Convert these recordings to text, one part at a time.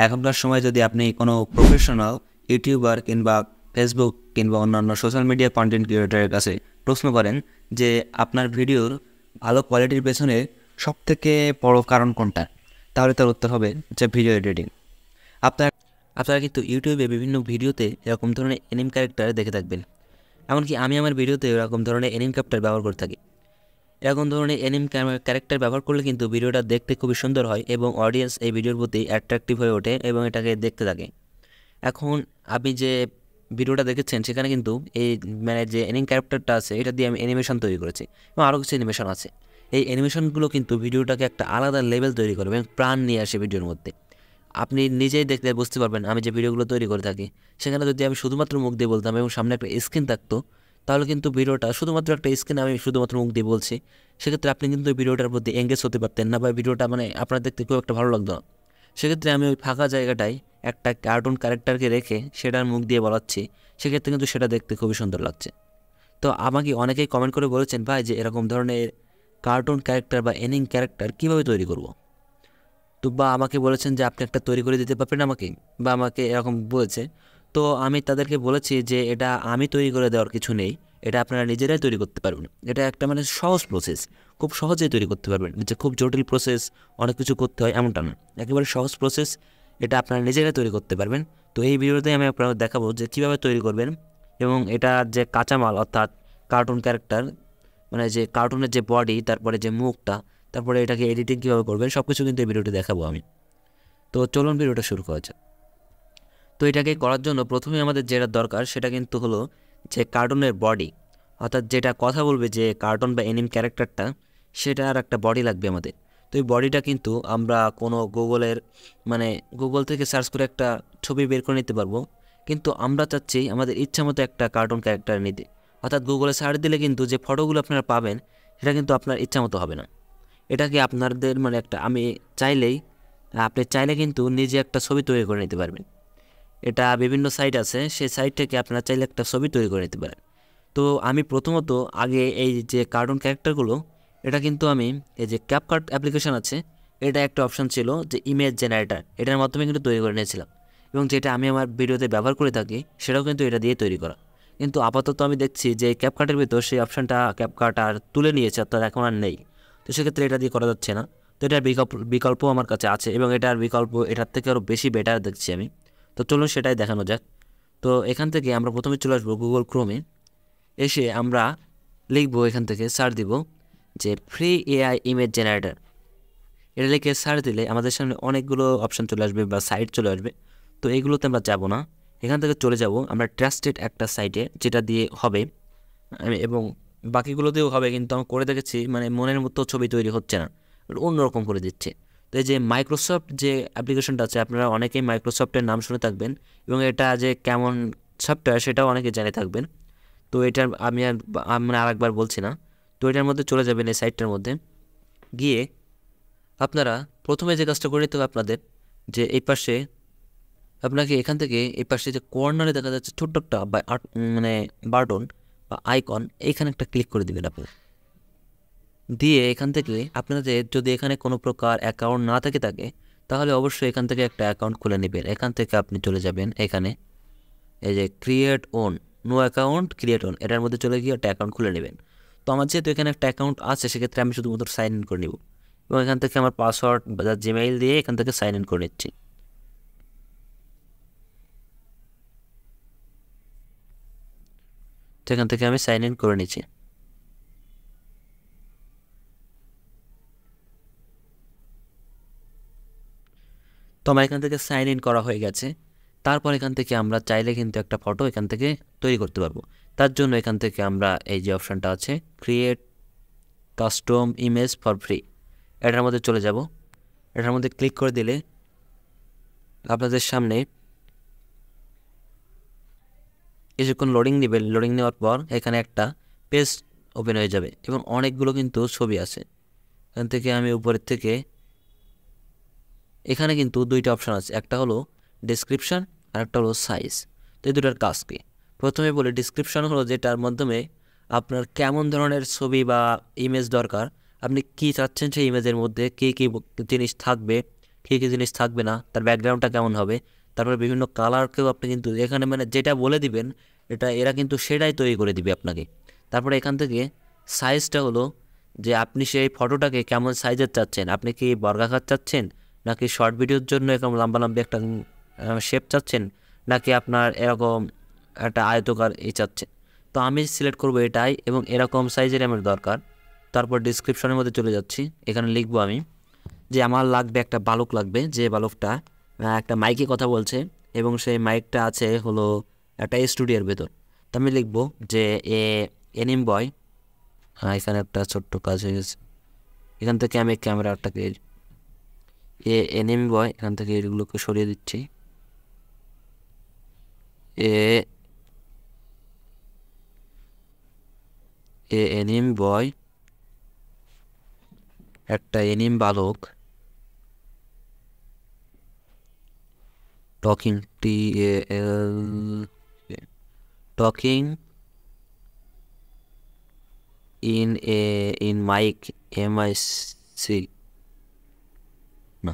এখনকার সময় যদি আপনি কোনো প্রফেশনাল ইউটিউবার কিংবা ফেসবুক কিংবা অন্যান্য সোশ্যাল মিডিয়া কন্টেন্ট ক্রিয়েটরের কাছে প্রশ্ন করেন যে আপনার ভিডিওর ভালো কোয়ালিটির পেছনে সবথেকে বড় কারণ কোনটা, তাহলে তার উত্তর হবে যে ভিডিও এডিটিং। আপনারা কিন্তু ইউটিউবে বিভিন্ন ভিডিওতে এরকম ধরনের অ্যানিম ক্যারেক্টার দেখে থাকবেন। এমনকি আমি আমার ভিডিওতে এরকম ধরনের অ্যানিম ক্যারেক্টার ব্যবহার করে থাকি। এরকম ধরনের অ্যানিম ক্যারেক্টার ব্যবহার করলে কিন্তু ভিডিওটা দেখতে খুবই সুন্দর হয় এবং অডিয়েন্স এই ভিডিওর প্রতি অ্যাট্রাকটিভ হয়ে ওঠে এবং এটাকে দেখতে থাকে। এখন আপনি যে ভিডিওটা দেখেছেন সেখানে কিন্তু এই যে অ্যানিম ক্যারেক্টারটা আছে এটা দিয়ে আমি অ্যানিমেশন তৈরি করেছি এবং আরও কিছু অ্যানিমেশন আছে। এই অ্যানিমেশনগুলো কিন্তু ভিডিওটাকে একটা আলাদা লেভেল তৈরি করবে এবং প্রাণ নিয়ে আসে ভিডিওর মধ্যে। আপনি নিজেই দেখলে বুঝতে পারবেন আমি যে ভিডিওগুলো তৈরি করে থাকি সেখানে যদি আমি শুধুমাত্র মুখ দিয়ে বলতাম এবং সামনে একটা স্ক্রিন থাকতো, তাহলে কিন্তু ভিডিওটা শুধুমাত্র একটা স্ক্রিন, আমি শুধুমাত্র মুখ দিয়ে বলছি, সেক্ষেত্রে আপনি কিন্তু ভিডিওটার প্রতি এঙ্গেজ হতে পারতেন না বা ভিডিওটা আপনার দেখতে খুব একটা ভালো লাগতো না। সেক্ষেত্রে আমি ওই ফাঁকা জায়গাটায় একটা কার্টুন ক্যারেক্টারকে রেখে সেটার মুখ দিয়ে বলাচ্ছি, সেক্ষেত্রে কিন্তু সেটা দেখতে খুবই সুন্দর লাগছে। তো আমাকে অনেকেই কমেন্ট করে বলেছেন, ভাই যে এরকম ধরনের কার্টুন ক্যারেক্টার বা অ্যানিং ক্যারেক্টার কীভাবে তৈরি করব। তো বা আমাকে বলেছেন যে আপনি একটা তৈরি করে দিতে পারবেন আমাকে, বা আমাকে এরকম বলেছে। তো আমি তাদেরকে বলেছি যে এটা আমি তৈরি করে দেওয়ার কিছু নেই, এটা আপনারা নিজেরাই তৈরি করতে পারবেন। এটা একটা সহজ প্রসেস, খুব সহজেই তৈরি করতে পারবেন। যে খুব জটিল প্রসেস, অনেক কিছু করতে হয় এমনটা না, একেবারে সহজ প্রসেস, এটা আপনারা নিজেরাই তৈরি করতে পারবেন। তো এই ভিডিওতে আমি আপনাদের দেখাবো যে কীভাবে তৈরি করবেন এবং এটা যে কাঁচামাল অর্থাৎ কার্টুন ক্যারেক্টার, যে কার্টুনের যে বডি, তারপরে যে মুখটা, তারপরে এটাকে এডিটিং কীভাবে করবেন সব কিছু কিন্তু এই ভিডিওটি দেখাবো আমি। তো চলুন ভিডিওটা শুরু করা যাক। তো এটাকে করার জন্য প্রথমে আমাদের যেটা দরকার সেটা কিন্তু হলো যে কার্টুনের বডি, অর্থাৎ যেটা কথা বলবে যে কার্টুন বা অ্যানিম ক্যারেক্টারটা, সেটার একটা বডি লাগবে আমাদের। তো এই বডিটা কিন্তু আমরা কোনো গুগল থেকে সার্চ করে একটা ছবি বের করে নিতে পারবো, কিন্তু আমরা চাচ্ছি আমাদের ইচ্ছা মতো একটা কার্টুন ক্যারেক্টার নিতে। অর্থাৎ গুগলে সার্চ দিলে কিন্তু যে ফটোগুলো আপনারা পাবেন সেটা কিন্তু আপনার ইচ্ছা মতো হবে না। এটাকে আপনাদের আপনি চাইলে কিন্তু নিজে একটা ছবি তৈরি করে নিতে পারবেন। এটা বিভিন্ন সাইট আছে, সেই সাইট থেকে আপনারা চাইলে একটা ছবি তৈরি করে নিতে পারেন। তো আমি প্রথমত আগে এই যে কার্টুন ক্যারেক্টারগুলো, এটা কিন্তু আমি এই যে ক্যাপকাট অ্যাপ্লিকেশন আছে, এটা একটা অপশান ছিল যে ইমেজ জেনারেটার, এটার মাধ্যমে কিন্তু তৈরি করে নিয়েছিলাম এবং যেটা আমি আমার ভিডিওতে ব্যবহার করে থাকি সেটাও কিন্তু এটা দিয়ে তৈরি করা। কিন্তু আপাতত আমি দেখছি যে ক্যাপকাটের ভিতর সেই অপশানটা ক্যাপকাট আর তুলে নিয়েছে, অর্থাৎ এখন আর নেই। তো সেক্ষেত্রে এটা দিয়ে করা যাচ্ছে না। তো এটার বিকল্প আমার কাছে আছে এবং এটার বিকল্প এটার থেকে আরও বেশি বেটার দেখছি আমি। তো চলুন সেটাই দেখানো যাক। তো এখান থেকে আমরা প্রথমে চলে আসবো গুগল ক্রোমে, এসে আমরা লিখবো, এখান থেকে সার্চ দিব যে ফ্রি এআই ইমেজ জেনারেটর। এটা লিখে সার্চ দিলে আমাদের সামনে অনেকগুলো অপশান চলে আসবে বা সাইট চলে আসবে। তো এইগুলোতে আমরা যাব না, এখান থেকে চলে যাব আমরা ট্রাস্টেড একটা সাইটে, যেটা দিয়ে হবে এবং বাকিগুলোতেও হবে, কিন্তু আমি করে দেখেছি মনের মতো ছবি তৈরি হচ্ছে না, অন্যরকম করে দিচ্ছে। তো এই যে মাইক্রোসফট যে অ্যাপ্লিকেশনটা আছে, আপনারা অনেকেই মাইক্রোসফটের নাম শুনে থাকবেন এবং এটা যে কেমন সফটওয়্যার সেটাও অনেকে জেনে থাকবেন। তো এটার আমি আরেকবার বলছি না। তো এটার মধ্যে চলে যাবেন, এই সাইটটার মধ্যে গিয়ে আপনারা প্রথমে যে কাজটা করে নিতে হবে আপনাদের, যে এই পাশে আপনাকে এখান থেকে এই পাশে যে কর্নারে দেখা যাচ্ছে ছোট্ট একটা বাটন বা আইকন, এইখানে একটা ক্লিক করে দেবেন আপনি। দিয়ে এখান থেকে আপনাদের যদি এখানে কোনো প্রকার অ্যাকাউন্ট না থাকে তাহলে অবশ্যই এখান থেকে একটা অ্যাকাউন্ট খুলে নেবেন। এখান থেকে আপনি চলে যাবেন এখানে, এই যে create own, no account create own, এটার মধ্যে চলে গিয়ে একটা অ্যাকাউন্ট খুলে নেবেন। তো আমার যেহেতু এখানে একটা অ্যাকাউন্ট আছে, সেক্ষেত্রে আমি শুধুমাত্র সাইন ইন করে নিব এবং এখান থেকে আমার পাসওয়ার্ড বা জিমেইল দিয়ে এখান থেকে সাইন ইন করে নিচ্ছি। তো এখান থেকে আমি সাইন ইন করে নিচ্ছি। তো আমার এখান থেকে সাইন ইন করা হয়ে গেছে। তারপর এখান থেকে আমরা চাইলে কিন্তু একটা ফটো এখান থেকে তৈরি করতে পারবো। তার জন্য এখান থেকে আমরা এই যে অপশানটা আছে create custom image for free, এটার মধ্যে চলে যাব। এটার মধ্যে ক্লিক করে দিলে আপনাদের সামনে কিছুক্ষণ লোডিং নেবে। লোডিং নেওয়ার পর এখানে একটা পেজ ওপেন হয়ে যাবে এবং অনেকগুলো কিন্তু ছবি আছে। এখান থেকে আমি উপরের থেকে এখানে কিন্তু দুইটা অপশান আছে, একটা হলো ডেসক্রিপশান আর একটা হলো সাইজ। তো এই দুটার কাজ কি? প্রথমে বলি, ডেসক্রিপশান হলো যেটার মাধ্যমে আপনার কেমন ধরনের ছবি বা ইমেজ দরকার, আপনি কী চাচ্ছেন সেই ইমেজের মধ্যে কী কী জিনিস থাকবে, কী কী জিনিস থাকবে না, তার ব্যাকগ্রাউন্ডটা কেমন হবে, তারপরে বিভিন্ন কালারকেও আপনি কিন্তু এখানে মানে যেটা বলে দিবেন এরা কিন্তু সেটাই তৈরি করে দিবে আপনাকে। তারপরে এখান থেকে সাইজটা হলো যে আপনি সেই ফটোটাকে কেমন সাইজের চাচ্ছেন, আপনি কি বর্গাকার চাচ্ছেন, নাকি শর্ট ভিডিওর জন্য এরকম লম্বালম্বি একটা শেপ চাচ্ছেন, নাকি আপনার এরকম একটা আয়তকার চাচ্ছেন। তো আমি সিলেক্ট করব এটাই, এবং এরকম সাইজের আমার দরকার। তারপর ডিসক্রিপশনের মধ্যে চলে যাচ্ছি, এখানে লিখবো আমি যে আমার লাগবে একটা বালক লাগবে, যে বালকটা একটা মাইকে কথা বলছে এবং সেই মাইকটা আছে হলো একটা স্টুডিওর ভেতর। তো আমি লিখবো যে এনিম বয়, এখানে একটা ছোট্ট কাজ হয়ে গেছে, এখান থেকে আমি ক্যামেরাটাকে এনিম বয় এখান থেকে এগুলোকে সরিয়ে দিচ্ছি। এনিম বয় একটা এনিম বালক talking talking in mic MIC না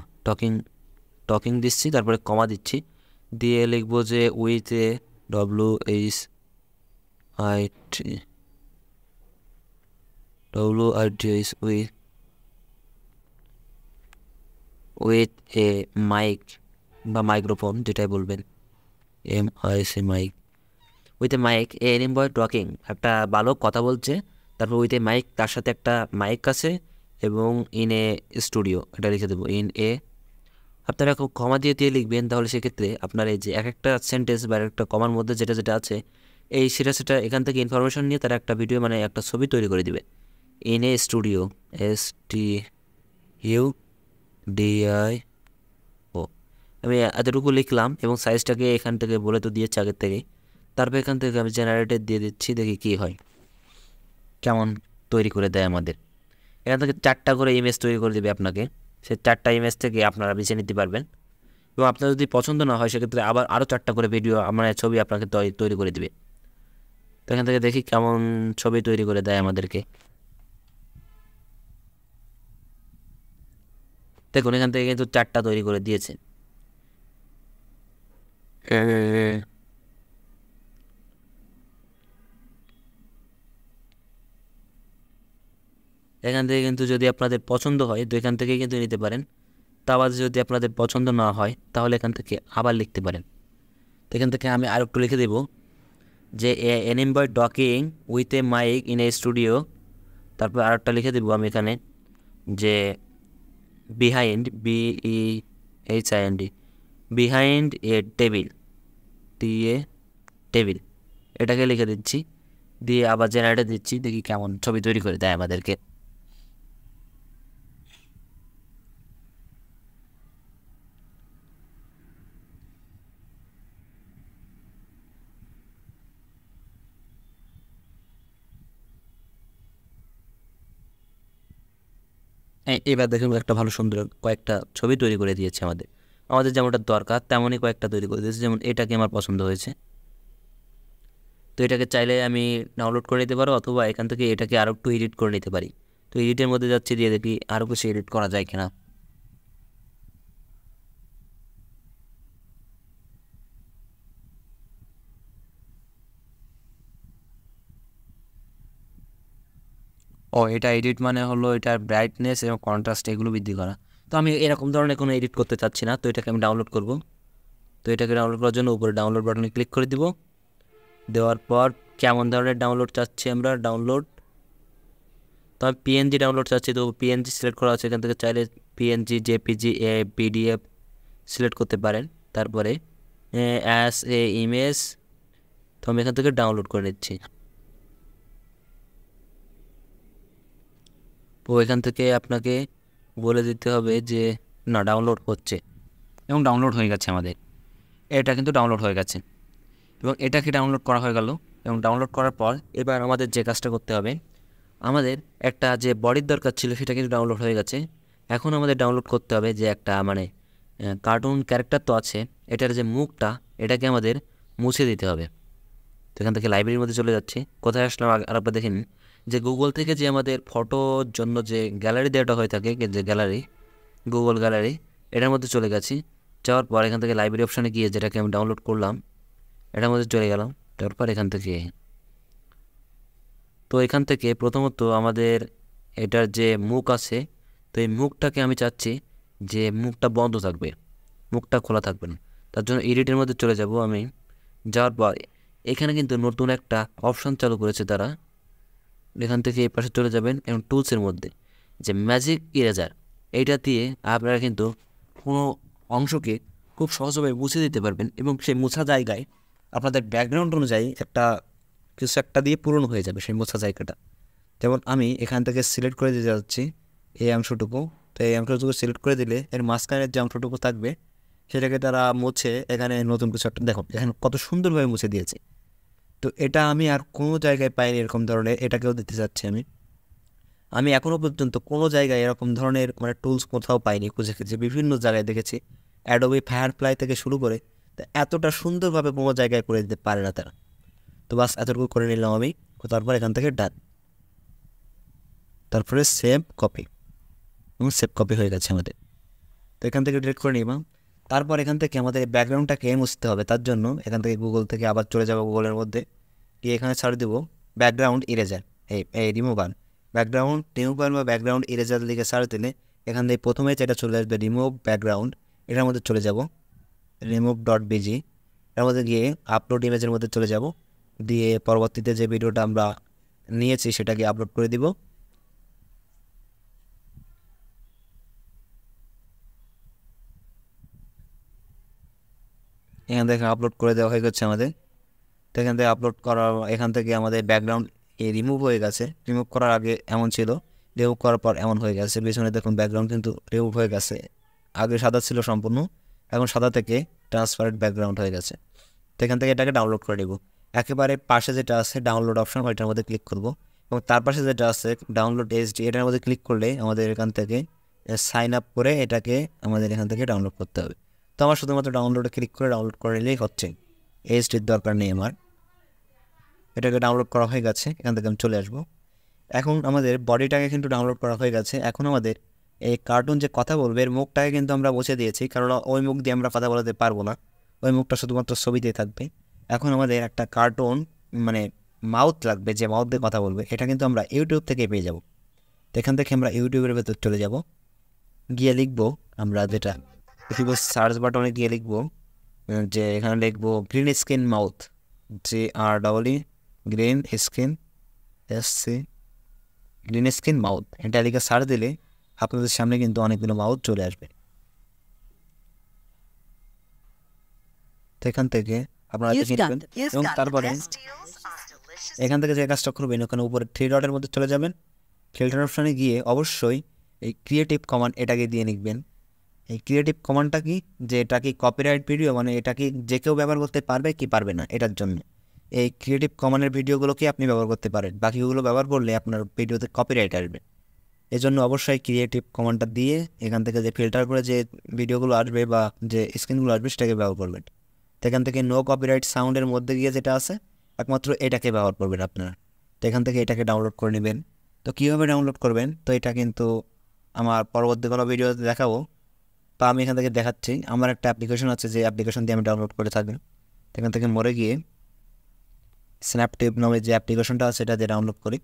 টকিং দিচ্ছি, তারপরে কমা দিচ্ছি, দিয়ে লিখবো যে with WHIT with a mic বা মাইক্রোফোন যেটাই বলবেন, MIC mic, with a mic anime boy talking, একটা বালক কথা বলছে, তারপর উইথ এ মাইক তার সাথে একটা মাইক আছে, এবং ইন এ স্টুডিও এটা লিখে দেবো ইন এ। আপনারা কমা দিয়ে লিখবেন, তাহলে সেক্ষেত্রে আপনার এই যে এক একটা সেন্টেন্স বা একটা কমার মধ্যে যেটা যেটা আছে সেটা এখান থেকে ইনফরমেশন নিয়ে তারা একটা ভিডিও মানে একটা ছবি তৈরি করে দিবে। ইন এ স্টুডিও STUDIO, আমি এতটুকু লিখলাম এবং সাইজটাকে এখান থেকে বলে তো দিয়েছি আগের থেকেই। তারপর এখান থেকে আমি জেনারেটেড দিয়ে দিচ্ছি, দেখি কী হয়, কেমন তৈরি করে দেয় আমাদের। এখান থেকে 4টা করে ইমেজ তৈরি করে দেবে আপনাকে, সেই 4টা ইমেজ থেকে আপনারা বেছে নিতে পারবেন, এবং আপনার যদি পছন্দ না হয় সেক্ষেত্রে আবার আরও 4টা করে ভিডিও মানে ছবি আপনাকে তৈরি করে দেবে। তো এখান থেকে দেখি কেমন ছবি তৈরি করে দেয় আমাদেরকে। দেখুন এখান থেকে কিন্তু 4টা তৈরি করে দিয়েছে। এখান থেকে কিন্তু যদি আপনাদের পছন্দ হয় তো এখান থেকে কিন্তু নিতে পারেন, তা বাদে যদি আপনাদের পছন্দ না হয় তাহলে এখান থেকে আবার লিখতে পারেন। তো এখান থেকে আমি আর একটু লিখে দেব যে anime boy talking with a mic in a studio, তারপর আর একটা লিখে দেবো আমি এখানে যে behind BEHIND behind a table table এটাকে লিখে দিচ্ছি, দিয়ে আবার জেনারেটর দিচ্ছি, দেখি কেমন ছবি তৈরি করে দেয় আমাদেরকে। এবার দেখুন একটা ভালো সুন্দর কয়েকটা ছবি তৈরি করে দিয়েছে আমাদের যেমনটা দরকার তেমনই কয়েকটা তৈরি করে দিয়েছে, যেমন এটাকে আমার পছন্দ হয়েছে। তো এটাকে চাইলে আমি ডাউনলোড করে নিতে পারো, অথবা এখান থেকে এটাকে আরও একটু এডিট করে নিতে পারি। তো এডিটের মধ্যে যাচ্ছি, দিয়ে দেখি আরও কিছু এডিট করা যায় কিনা। এটা এডিট মানে হলো এটার ব্রাইটনেস এবং কন্ট্রাস্ট এগুলো বৃদ্ধি করা। তো আমি এরকম ধরনের কোনো এডিট করতে চাচ্ছি না, তো এটাকে আমি ডাউনলোড করব। তো এটাকে ডাউনলোড করার জন্য উপরে ডাউনলোড বাটনে ক্লিক করে দিব, দেওয়ার পর কেমন ধরনের ডাউনলোড চাচ্ছি আমরা ডাউনলোড, তো আমি PNG ডাউনলোড চাচ্ছি, তো PNG সিলেক্ট করা আছে, এখান থেকে চাইলে PNG JPG PDF সিলেক্ট করতে পারেন। তারপরে অ্যাজ এ ইমেজ, তো আমি এখান থেকে ডাউনলোড করে নিচ্ছি। তো এখান থেকে আপনাকে বলে দিতে হবে যে না ডাউনলোড হচ্ছে, এবং ডাউনলোড হয়ে গেছে আমাদের, এটা কিন্তু ডাউনলোড হয়ে গেছে, এবং এটাকে ডাউনলোড করা হয়ে গেল। এবং ডাউনলোড করার পর এবার আমাদের যে কাজটা করতে হবে, আমাদের একটা যে বডির দরকার ছিল সেটা কিন্তু ডাউনলোড হয়ে গেছে। এখন আমাদের ডাউনলোড করতে হবে যে একটা মানে কার্টুন ক্যারেক্টার তো আছে, এটার যে মুখটা এটাকে আমাদের মুছে দিতে হবে। তো এখান থেকে লাইব্রেরির মধ্যে চলে যাচ্ছি, কোথায় আসলাম আর আপনার দেখেন যে গুগল থেকে যে আমাদের ফটোর জন্য যে গ্যালারি দেওয়াটা হয়ে থাকে, যে গ্যালারি গুগল গ্যালারি, এটার মধ্যে চলে গেছি। যাওয়ার পর এখান থেকে লাইব্রেরি অপশানে গিয়ে যেটাকে আমি ডাউনলোড করলাম এটার মধ্যে চলে গেলাম। তারপর এখান থেকে তো এখান থেকে প্রথমত আমাদের এটার যে মুখ আছে, তো এই মুখটাকে আমি চাচ্ছি যে মুখটা বন্ধ থাকবে, মুখটা খোলা থাকবে না। তার জন্য এডিটের মধ্যে চলে যাব আমি। যাওয়ার পর এখানে কিন্তু নতুন একটা অপশান চালু করেছে তারা। এখান থেকে এই পাশে চলে যাবেন এবং টুলসের মধ্যে যে ম্যাজিক ইরেজার, এইটা দিয়ে আপনারা কিন্তু কোনো অংশকে খুব সহজভাবে মুছে দিতে পারবেন এবং সেই মোছা জায়গায় আপনাদের ব্যাকগ্রাউন্ড অনুযায়ী কিছু একটা দিয়ে পূরণ হয়ে যাবে সেই মোছা জায়গাটা। যেমন আমি এখান থেকে সিলেক্ট করে দিতে যাচ্ছি এই অংশটুকু। তো এই অংশটুকু সিলেক্ট করে দিলে এর মাঝখানের যে অংশটুকু থাকবে সেটাকে তারা মুছে এখানে নতুন কিছু একটা, দেখো এখানে কত সুন্দরভাবে মুছে দিয়েছে। তো এটা আমি আর কোনো জায়গায় পাইনি এরকম ধরনের, এটাকেও দিতে চাচ্ছি আমি এখনও পর্যন্ত কোনো জায়গায় এরকম ধরনের মানে টুলস কোথাও পাইনি, খুঁজে খুঁজে বিভিন্ন জায়গায় দেখেছি। অ্যাডোবি ফায়ারফ্লাই থেকে শুরু করে তো এতটা সুন্দরভাবে কোনো জায়গায় করে দিতে পারে না তারা। তো বাস এতটুকু করে নিলাম আমি। তারপর এখান থেকে ডান, তারপরে সেভ কপি, এবং সেভ কপি হয়ে গেছে আমাদের। তো এখান থেকে ডিলিট করে নিলাম। তারপর এখান থেকে আমাদের ব্যাকগ্রাউন্ডটাকে মুছতে হবে। তার জন্য এখান থেকে গুগল থেকে আবার চলে যাবো গুগলের মধ্যে গিয়ে এখানে ছাড় দেবো ব্যাকগ্রাউন্ড ইরেজার, এই রিমুভার, ব্যাকগ্রাউন্ড রিমুভার বা ব্যাকগ্রাউন্ড ইরেজার লিখে সার্চ দিলে এখান থেকে প্রথমে যেটা চলে আসবে রিমুভ ব্যাকগ্রাউন্ড, এটার মধ্যে চলে যাব remove.bg, এর মধ্যে গিয়ে আপলোড ইমেজের মধ্যে চলে যাব, দিয়ে পরবর্তীতে যে ভিডিওটা আমরা নিয়েছি সেটাকে আপলোড করে দিব। এখান থেকে আপলোড করে দেওয়া হয়ে গেছে আমাদের। তো এখান থেকে আপলোড করা, এখান থেকে আমাদের ব্যাকগ্রাউন্ড রিমুভ হয়ে গেছে। রিমুভ করার আগে এমন ছিল, রিমুভ করার পর এমন হয়ে গেছে। পেছনে দেখুন ব্যাকগ্রাউন্ড কিন্তু রিমুভ হয়ে গেছে, আগে সাদা ছিল সম্পূর্ণ, এখন সাদা থেকে ট্রান্সপারেন্ট ব্যাকগ্রাউন্ড হয়ে গেছে। তো এখান থেকে এটাকে ডাউনলোড করে নেব। একেবারে পাশে যেটা আছে ডাউনলোড অপশন, ওইটার মধ্যে ক্লিক করব, এবং তার পাশে যেটা আছে ডাউনলোড এইচডি, এটার মধ্যে ক্লিক করলে আমাদের এখান থেকে সাইন আপ করে এটাকে আমাদের এখান থেকে ডাউনলোড করতে হবে। তো আমার শুধুমাত্র ডাউনলোডে ক্লিক করে ডাউনলোড করে নিলেই হচ্ছে, এইচডির দরকার নেই আমার। এটাকে ডাউনলোড করা হয়ে গেছে, এখান থেকে আমি চলে আসবো। এখন আমাদের বডিটাকে কিন্তু ডাউনলোড করা হয়ে গেছে। এখন আমাদের এই কার্টুন যে কথা বলবে এর মুখটাকে কিন্তু আমরা মুছে দিয়েছি, কারণ ওই মুখ দিয়ে আমরা কথা বলাতে পারবো না, ওই মুখটা শুধুমাত্র ছবিতেই থাকবে। এখন আমাদের একটা কার্টুন মানে মাউথ লাগবে, যে মাউথ দিয়ে কথা বলবে, এটা কিন্তু আমরা ইউটিউব থেকে পেয়ে যাব। তো এখান থেকে আমরা ইউটিউবের ভেতর চলে যাব, গিয়ে লিখবো আমরা যেটা সার্চ বাটনে গিয়ে লিখবো যে এখানে লিখবো green screen mouth, GREE green screen SC green screen mouth, এটা লিখে সার্চ দিলে আপনাদের সামনে কিন্তু অনেকগুলো মাউথ চলে আসবে। তো এখান থেকে আপনারা দেখে নেবেন, এবং তারপরে এখান থেকে যে কাজটা করবেন ওখানে উপরে 3 ডটের মধ্যে চলে যাবেন, ফিল্টার অপশানে গিয়ে অবশ্যই এই ক্রিয়েটিভ কমান্ড এটাকে দিয়ে লিখবেন। এই ক্রিয়েটিভ কমান্ডটা কি, যে এটা কি কপিরাইট ভিডিও, মানে এটা কি যে কেউ ব্যবহার করতে পারবে কি পারবে না, এটার জন্য এই ক্রিয়েটিভ কমান্ডের ভিডিওগুলোকে আপনি ব্যবহার করতে পারেন, বাকিগুলো ব্যবহার করলে আপনার ভিডিওতে কপিরাইট আসবে। এই জন্য অবশ্যই ক্রিয়েটিভ কমান্ডটা দিয়ে এখান থেকে যে ফিল্টার করে যে ভিডিওগুলো আসবে বা যে স্ক্রিনগুলো আসবে সেটাকে ব্যবহার করবেন। তো এখান থেকে নো কপিরাইট সাউন্ডের মধ্যে গিয়ে যেটা আছে একমাত্র এটাকে ব্যবহার করবেন আপনারা। তো এখান থেকে এটাকে ডাউনলোড করে নেবেন। তো কীভাবে ডাউনলোড করবেন, তো এটা কিন্তু আমার পরবর্তী কোনো ভিডিওতে দেখাবো, তো আমি এখান থেকে দেখাচ্ছি। আমার একটা অ্যাপ্লিকেশন আছে, যে অ্যাপ্লিকেশন দিয়ে আমি ডাউনলোড করে থাকবেন। এখান থেকে মরে গিয়ে স্ন্যাপটিউব নামে যে অ্যাপ্লিকেশনটা আছে এটা দিয়ে ডাউনলোড করি।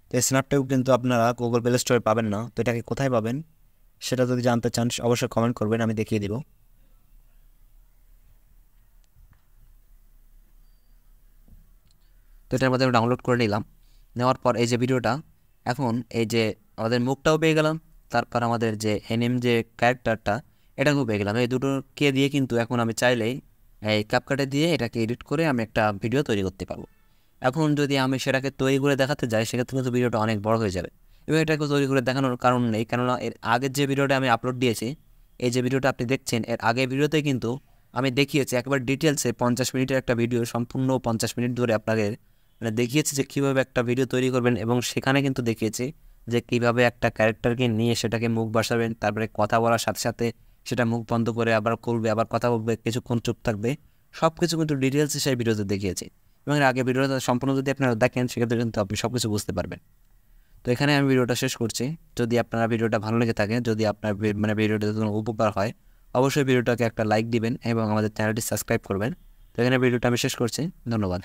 তো এই স্ন্যাপটিউব কিন্তু আপনারা গুগল প্লে স্টোরে পাবেন না। তো এটাকে কোথায় পাবেন সেটা যদি জানতে চান অবশ্যই কমেন্ট করবেন, আমি দেখিয়ে দিব। তো এটার মধ্যে আমি ডাউনলোড করে নিলাম। নেওয়ার পর এই যে ভিডিওটা, এখন এই যে আমাদের মুখটাও পেয়ে গেলাম, তারপর আমাদের যে এনিম যে ক্যারেক্টারটা এটাকেও পেয়ে গেলাম। এই দুটোকে দিয়ে কিন্তু এখন আমি চাইলেই এই ক্যাপকাটে দিয়ে এটাকে এডিট করে আমি একটা ভিডিও তৈরি করতে পারবো। এখন যদি আমি সেটাকে তৈরি করে দেখাতে যাই সেক্ষেত্রে কিন্তু ভিডিওটা অনেক বড় হয়ে যাবে, এবং এটাকে তৈরি করে দেখানোর কারণ নেই, কেননা এর আগের যে ভিডিওটা আমি আপলোড দিয়েছি, এই যে ভিডিওটা আপনি দেখছেন, এর আগের ভিডিওতে কিন্তু আমি দেখিয়েছি একবার ডিটেলসে 50 মিনিটের একটা ভিডিও, সম্পূর্ণ 50 মিনিট ধরে আপনাদের মানে দেখিয়েছি যে কীভাবে একটা ভিডিও তৈরি করবেন, এবং সেখানে কিন্তু দেখিয়েছি যে কীভাবে একটা ক্যারেক্টারকে নিয়ে সেটাকে মুখ বসাবেন, তারপরে কথা বলার সাথে সাথে সেটা মুখ বন্ধ করে আবার করবে, আবার কথা বলবে, কিছুক্ষণ চুপ থাকবে, সব কিছু কিন্তু ডিটেলসে সেই ভিডিওতে দেখিয়েছি। এবং এর আগে ভিডিওটা সম্পূর্ণ যদি আপনারা দেখেন সেক্ষেত্রে কিন্তু আপনি সব কিছু বুঝতে পারবেন। তো এখানে আমি ভিডিওটা শেষ করছি। যদি আপনারা ভিডিওটা ভালো লেগে থাকে, যদি আপনার মানে ভিডিওটা কোনো উপকার হয়, অবশ্যই ভিডিওটাকে একটা লাইক দিবেন এবং আমাদের চ্যানেলটি সাবস্ক্রাইব করবেন। তো এখানে ভিডিওটা আমি শেষ করছি। ধন্যবাদ।